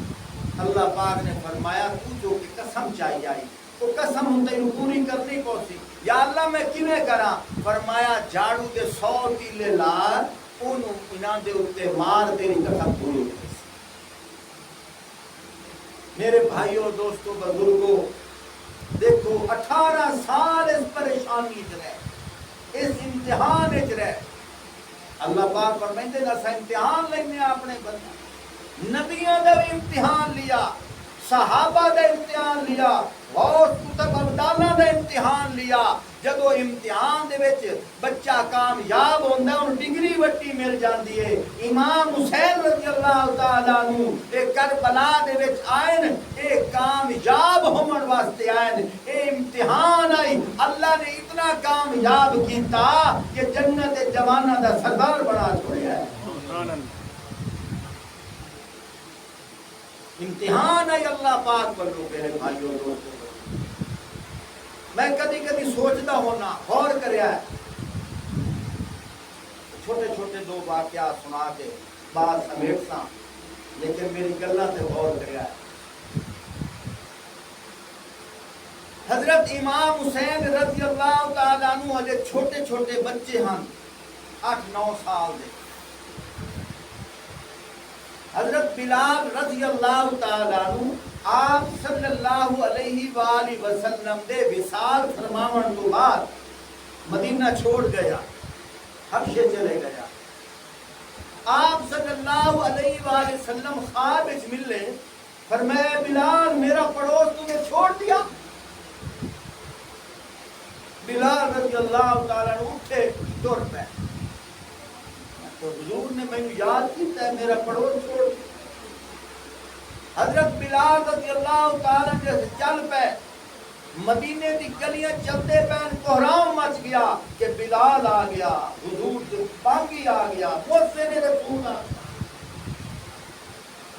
اللہ پاک نے فرمایا تو جو کہ قسم چاہیے آئی وہ قسم ہوں تینوں پوری کرنی پوسی یا اللہ میں کیویں کراں فرمایا جھاڑو دے 100 تیلے لا اونوں انہاں دے اوتے مار تیری قسم پوری کر میرے بھائیوں دوستوں بزرگوں دیکھو 18 سال اس پریشانی وچ رہے اس امتحان وچ رہے اللہ پاک فرمائندے نا اساں امتحان لینے اپنے بندے نبیوں دا بھی امتحان لیا صحابہ دا امتحان لیا غوث کتب ابدالاں دا امتحان لیا جدو امتحان دے وچ بچہ کامیاب ہوندا ہے اون ڈگری وٹی مل جاندی ہے امام حسین رضی اللہ تعالی عنہ اے کربلا دے وچ آئے اے کامیاب ہون واسطے آئے اے امتحان آئی اللہ نے اتنا کامیاب کیتا کہ جنت جواناں دا سردار بنا چھوڑیا ہے سبحان اللہ امتحان ہے اللہ پاک والوں میرے بھائیوں دوستوں میں کدی کدی سوچتا ہونا غور کریا ہے چھوٹے چھوٹے 2 واقعات سنا کے بات سمیٹ سا لیکن میری گلاں تے غور کریا ہے حضرت امام حسین رضی اللہ تعالی عنہ ہلے چھوٹے چھوٹے بچے ہیں 8-9 سال دے حضرت بلال رضی اللہ تعالی عنہ آپ صلی اللہ علیہ وآلہ وسلم دے وصال فرماون تو بعد مدینہ چھوڑ گیا حبشے چلے گیا آپ صلی اللہ علیہ وآلہ وسلم خواب وچ ملے فرمایا بلال میرا پڑوس تمہیں چھوڑ دیا بلال رضی اللہ تعالی عنہ اٹھے ٹر پے تو حضور نے میں یاد کیتا ہے میرا پڑوس چھوڑ دیا حضرت بلال رضی اللہ تعالیٰ عنہ چل پے مدینے دی گلیاں چلتے پین کوہرام مچ گیا کہ بلال آ گیا حضور سے بانگی آ گیا موسے نے رسول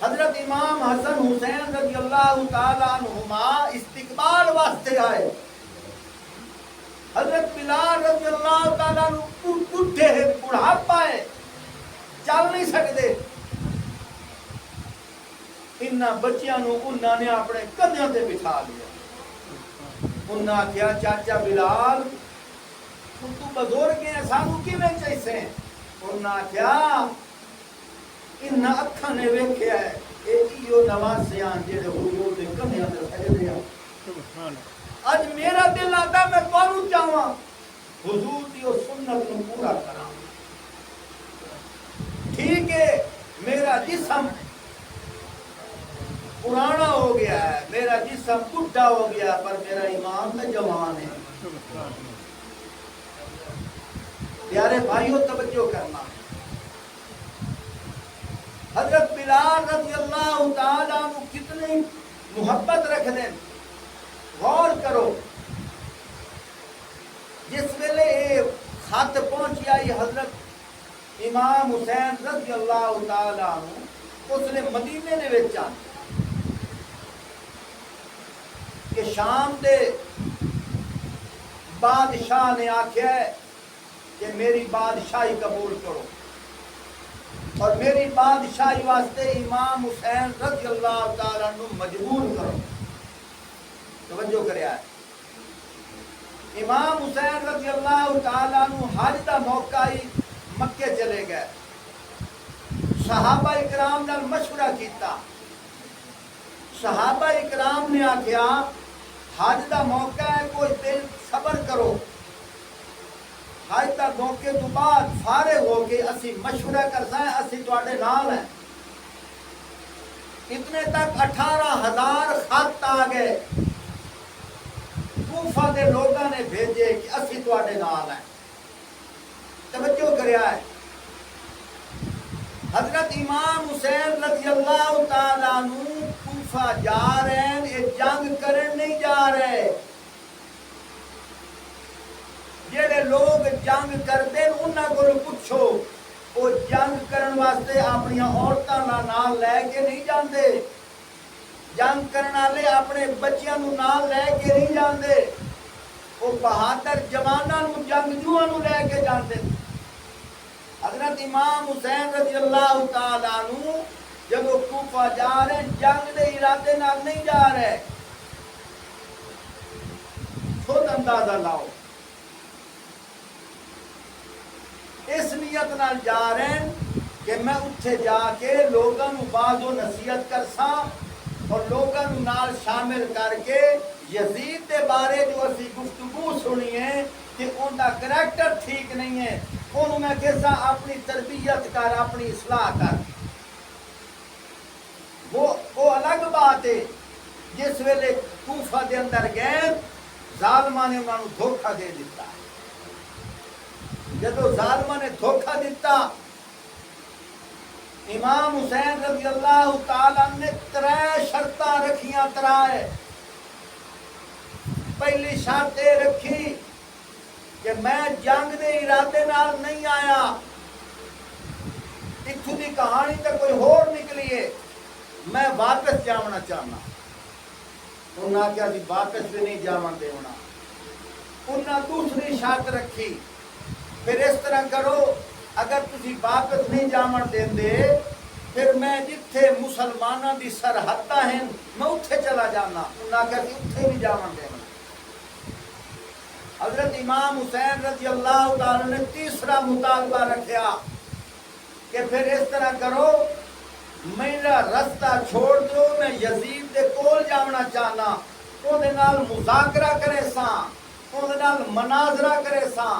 حضرت امام حسن حسین رضی اللہ تعالیٰ عنہما استقبال واسطے آئے حضرت بلال رضی اللہ تعالیٰ عنہ بڈھے بڑھاپا ہے چل نہیں سکتے انہاں بچیاں نو انہاں نے اپنے کندھیاں تے بٹھا لیا انہاں کیا چاچا بلال تو بزرگ ہیں سانو کیویں چاہیے انہاں کیا انہاں اکھاں نے ویکھیا ہے اے ایو نواسیاں جڑے حضور دے کندھیاں تے سجدے ہیں سبحان اللہ اج میرا دل آتا میں کونوں چاہواں حضور دی او سنت نو پورا کراں ٹھیک ہے میرا جسم پرانا ہو گیا ہے میرا جسم بڈھا ہو گیا پر میرا ایمان میں جوان ہے پیارے بھائیوں توجہ کرنا حضرت بلال رضی اللہ تعالیٰ عنہ کتنی محبت رکھ دیں غور کرو جس ویلے خط پہنچ آئی حضرت امام حسین رضی اللہ تعالیٰ عنہ اس نے مدینے دے وچ آ کہ شام دے بادشاہ نے آکھیا ہے کہ میری بادشاہی قبول کرو اور میری بادشاہی واسطے امام حسین رضی اللہ تعالیٰ عنہ مجبور کرو توجہ کریا ہے امام حسین رضی اللہ تعالیٰ عنہ حج دا موقع ہی مکے چلے گئے صحابہ اکرام نال مشورہ کیتا صحابہ اکرام نے آکھیا حج دا موقع ہے کوئی دن صبر کرو آج تک موقع تو بعد فارغ ہو کے اسی مشورہ کرتا ہے اسی تواڈے نال ہیں. اتنے تک 18,000 خط آ گئے کوفہ دے لوگوں نے بھیجے کہ اسی تواڈے نال ہیں. توجہ کریا ہے. حضرت امام حسین رضی اللہ تعالیٰ عنہ کوفہ جا رہے ہیں, یہ جنگ کرن نہیں جا رہے. جڑے لوگ جنگ کرتے ہیں انہاں کو پوچھو, وہ جنگ کرن واسطے اپنی عورتاں نال لے کے نہیں جاندے. جنگ کرن والے اپنے بچیاں نو نال لے کے نہیں جاندے. وہ بہادر جواناں نو جنگجوؤں نو لے کے جاندے. حضرت امام حسین رضی اللہ تعالیٰ عنہ جب وہ کوفہ جا رہے ہیں جنگ دے ارادے نال نہیں جا رہے. خود اندازہ لاؤ, اس نیت نال جا رہے ہیں کہ میں اتھے جا کے لوگاں نو باز و نصیحت کرساں اور لوگاں نو نال شامل کر کے یزید دے بارے جو اسی گفتگو سنی ہے کہ ان دا کریکٹر ٹھیک نہیں ہے, انہوں میں کیسا اپنی تربیت کر, اپنی اصلاح کر. وہ الگ بات ہے. جس ویلے کوفہ دے اندر گئے ظالماں نے انہوں دھوکہ دے دیتا. جدو ظالماں نے دھوکہ دیتا امام حسین رضی اللہ تعالیٰ نے 3 شرطاں رکھیاں. 3 پہلی شرط یہ رکھی کہ میں جنگ دے ارادے نال نہیں آیا. اتھوں دی کہانی تے کوئی ہور نکلی ہے, میں واپس جانا چاہنا. انہاں کیا سی واپس بھی نہیں جاون دینا. انہاں دوسری شرط رکھی, پھر اس طرح کرو اگر تسی واپس نہیں جاون دیندے پھر میں جتھے مسلماناں دی سرحداں ہیں میں اتھے چلا جانا. انہاں کیا سی اتھے نہیں جاون دینا. حضرت امام حسین رضی اللہ تعالیٰ نے تیسرا مطالبہ رکھیا کہ پھر اس طرح کرو میرا رستہ چھوڑ دو, میں یزید دے کول جانا چاہنا, او دے نال مذاکرہ کرے ساں, او دے نال مناظرہ کرے ساں.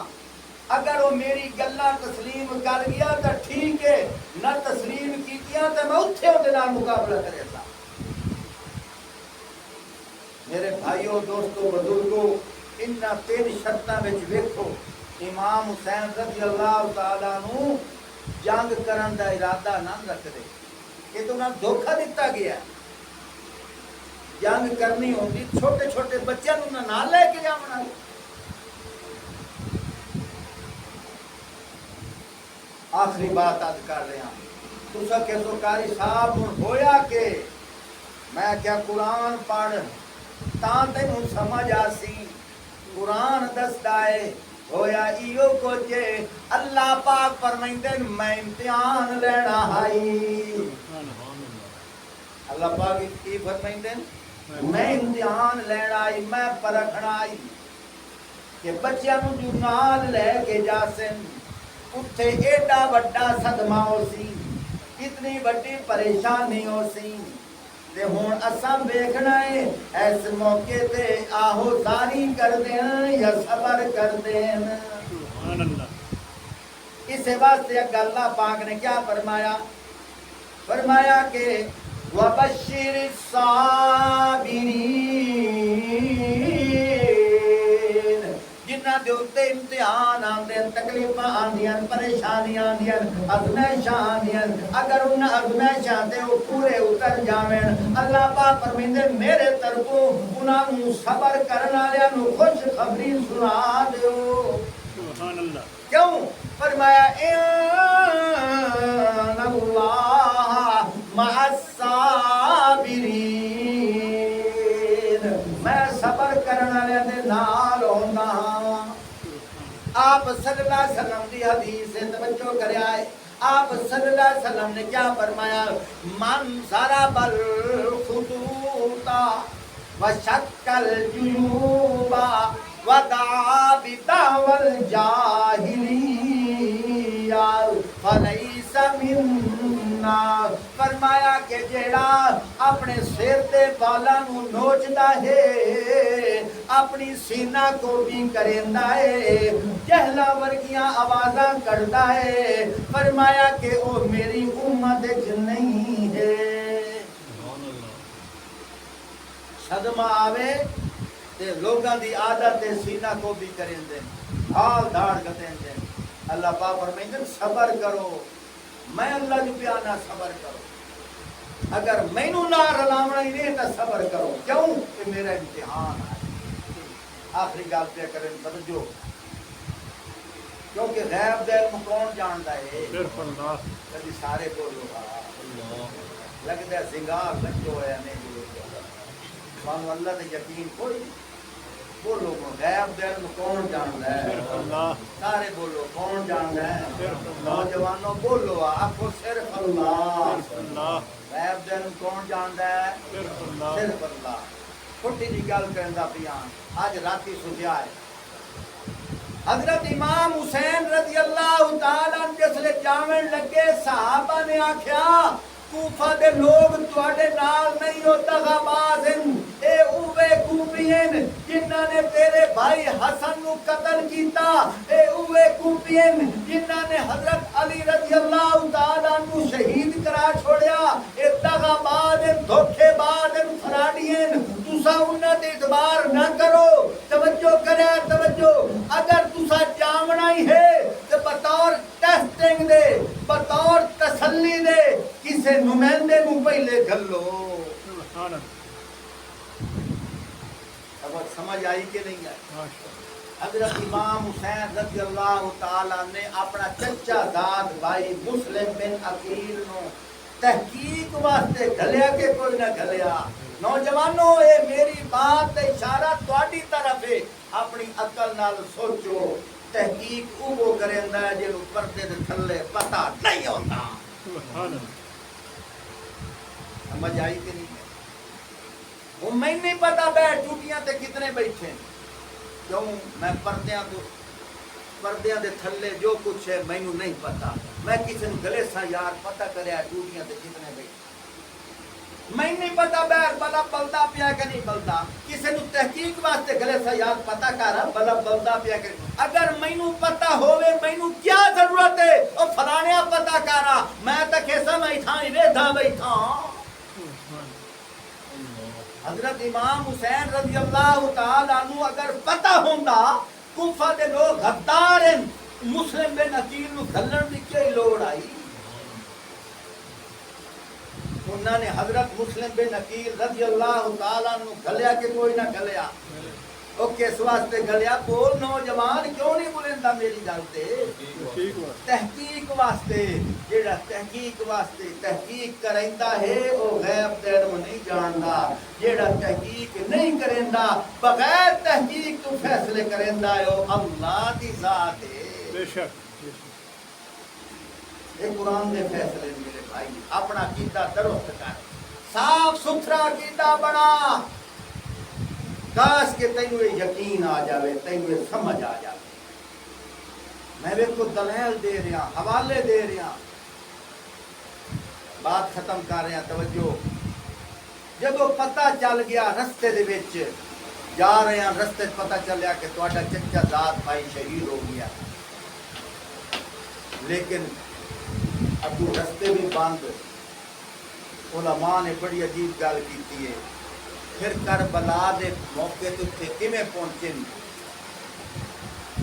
اگر وہ میری گلاں تسلیم کر گیا تو ٹھیک ہے, نہ تسلیم کیتیاں تو میں اتھے او دے نال مقابلہ کرے ساں. میرے بھائیو دوستو بزرگو, انہاں 3 شرطاں وچ ویکھو امام حسین رضی اللہ تعالیٰ عنہ جنگ کرن دا ارادہ نہ رکھدے. یہ تو انہاں دھوکہ دیتا گیا. جنگ کرنی ہوندی چھوٹے چھوٹے بچیاں نوں نہ لے کے جاونا. آخری بات آج کر رہے ہیں, تسا کہو قاری صاحب ہن ہویا کہ میں کیا قرآن پڑھ تاں تینوں سمجھ آسی. قرآن دسدا ہے ہویا ایو کچھ اللہ پاک فرمائندے میں امتحان لینا ہائی. اللہ پاک کی فرمائندے میں امتحان لینا آئی, میں پرکھنا آئی کہ بچیاں نوں جو نال لے کے جاسن اتھے ایڈا وڈا صدمہ ہو سی, اتنی وڈی پریشانی ہو سی. تے ہون اساں ویکھنا ہے اس موقع تے آہو زاری کر دیں یا صبر کر دیں. سبحان اللہ. اس واسطے اللہ پاک نے کیا فرمایا؟ فرمایا کہ وَبَشِّرِ الصَّابِرِينَ, جنہاں دے اوتے امتحان آندے, تکلیفاں آندیاں, پریشانیاں آندیاں, آزمائشاں آندیاں, اگر انہاں آزمائشاں تے وہ پورے اتر جاویں اللہ پاک فرمیندے میرے طرفوں انہاں نوں صبر کرن والیاں نوں خوشخبری سنا دیو. سبحان اللہ. کیوں؟ فرمایا ان اللہ مع الصابرین, میں صبر کرن والے دے نال ہوندا ہاں. آپ صلی اللہ علیہ وسلم دی حدیث سے توجہ کریا ہے. آپ صلی اللہ علیہ وسلم نے کیا فرمایا؟ من ضرب الخطوط وشق الجیوب ودعا بدعوى الجاہلیہ فلیس منا. کرنا. فرمایا کہ جیڑا اپنے سر تے بالاں نو نوچدا ہے اپنی سینہ کو بھی کریندا ہے جہلا ورگیاں آوازاں کردا ہے فرمایا کہ او میری امت وچ نہیں ہے. صدمہ آوے تے لوگاں دی عادت سینہ کو بھی کریندے ہال دھاڑ کریندے. اللہ پاک فرمائیں صبر کرو میں اللہ جو پیانا صبر کرو اگر مینوں نہ رلاونا ہی نہیں تو صبر کرو کیوں کہ میرا امتحان ہے. آخری گل پہ کریں توجہ کیونکہ غیب دے علم کون جاندا ہے کبھی سارے بولو لگتا ہے سنگار بچو ہے نہیں مانو اللہ تے یقین کوئی بولو غیب دے علم کون جاندا ہے سارے بولو کون جاندا ہے نوجوانوں بولو آکھو صرف اللہ. غیب دے علم کون جاندا ہے صرف اللہ. چھوٹی جی گل کرندا پیاں اج راتی سجیا ہے حضرت امام حسین رضی اللہ تعالی عنہ جسلے جاون لگے صحابہ نے آکھیا کوفہ دے لوگ تواڈے نال نہیں ہوتا غبازن اے اوے کوفین جنہاں نے تیرے بھائی حسن نو قتل کیتا اے اوے کوفین جنہاں نے حضرت علی رضی اللہ تعالی عنہ شہید کرا چھوڑیا اے دغابازن دھوکے بازن فراڈین تساں انہاں تے اعتبار نہ کرو. توجہ کرے توجہ اگر تساں جاونا ہی ہے تے بطور ٹیسٹنگ دے بطور تسلی دے کسے نمائندے نو پہلے گھلو. اب سمجھ آئی کہ نہیں آئی؟ حضرت امام حسین رضی اللہ تعالیٰ نے اپنا چچا داد بھائی مسلم بن عقیل نو تحقیق واسطے گھلیا کہ کوئی نہ گھلیا. نوجوانوں اے میری بات تے اشارہ تواڈی طرف ہے اپنی عقل نال سوچو تحقیق وہ کریندا ہے جنوں پردے دے تھلے پتہ نہیں ہوندا. سمجھ آئی کہ نہیں؟ وہ میں نہیں پتا بیٹھ ٹوٹیاں تے کتنے بیٹھے کیوں میں پردیاں دے تھلے جو کچھ ہے مینوں نہیں پتا. میں کسی نے گلے سا یار پتہ کریا ٹوٹیاں تے کتنے بیٹھے میں نہیں پتا بیٹھ بلا بلدا پیا کہ نہیں بلدا. کسی نے تحقیق واسطے گلے سا یار پتہ کرا بلا بلدا پیا کہ اگر مینوں پتا ہوے مینوں کیا ضرورت ہے او فلانیا پتہ کرا میں تے کیسا میں تھا ہی رہدا بیٹھا. حضرت امام حسین رضی اللہ تعالی عنہ اگر پتہ ہوندا کوفہ دے لوگ غدار ہیں مسلم بن عقیل نو گھلن دی کیا لوڑ آئی. انہوں نے حضرت مسلم بن عقیل رضی اللہ تعالی عنہ گھلیا کہ کوئی نہ گھلیا. او کس واسطے گھلیا بول نوجوان کیوں نہیں بولندا میری گل تے تحقیق واسطے. جیڑا تحقیق واسطے تحقیق کریندا ہے او غیب دے علم نہیں جاندا. جیڑا تحقیق نہیں کریندا بغیر تحقیق تو فیصلے کریندا ہے او اللہ دی ذات ہے. بے شک یہ قرآن دے فیصلے میرے بھائی. اپنا عقیدہ درست کر صاف ستھرا عقیدہ بنا کاش کہ تینوں یقین آ جاوے تینوں سمجھ آ جاوے. میں کو دلائل دے رہا حوالے دے رہا بات ختم کر رہا. توجہ جب وہ پتہ چل گیا رستے دے وچ جا رہے ہیں رستے پتہ چلیا کہ تہاڈا چچا ذات بھائی شہید ہو گیا لیکن ابو رستے بھی بند. علماء نے بڑی عجیب گل کی ہے پھر کربلا دے موقع تے کیویں پہنچے.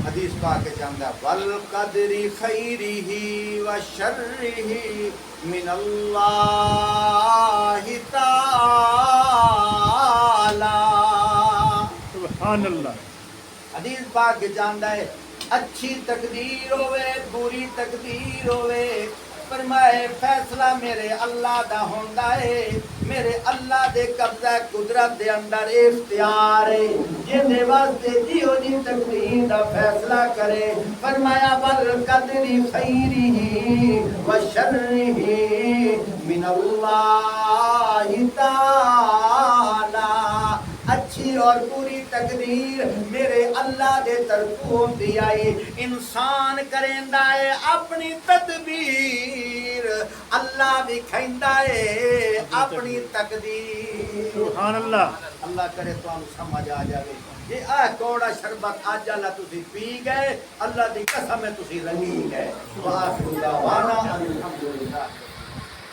حدیث پاک چاہندا والقدر خیرہ و شرہ من اللہ تعالی. سبحان اللہ. حدیث پاک چاہندا ہے اچھی تقدیر ہوئے بری تقدیر ہوئے فرمائے فیصلہ میرے اللہ دا ہوندا ہے. میرے اللہ دے قبضہ قدرت دے اندر اختیار ہے جن دے واسطے جیو جی تقدیر دا فیصلہ کرے. فرمایا والقدر خیرہ و شرہ من اللہ تعالی. اچھی اور بری تقدیر میرے اللہ دے طرفوں ہوندی آئی انسان کریندا ہے اپنی تدبیر اللہ بھی کھیندا ہے اپنی تقدیر سبحان اللہ اللہ کرے تو ہم سمجھ آ جائے یہ آہ کوڑا شربت آج اللہ تسی پی گئے اللہ دی قسم ہے تسی رنگی گئے وآخر دعوانا الحمدللہ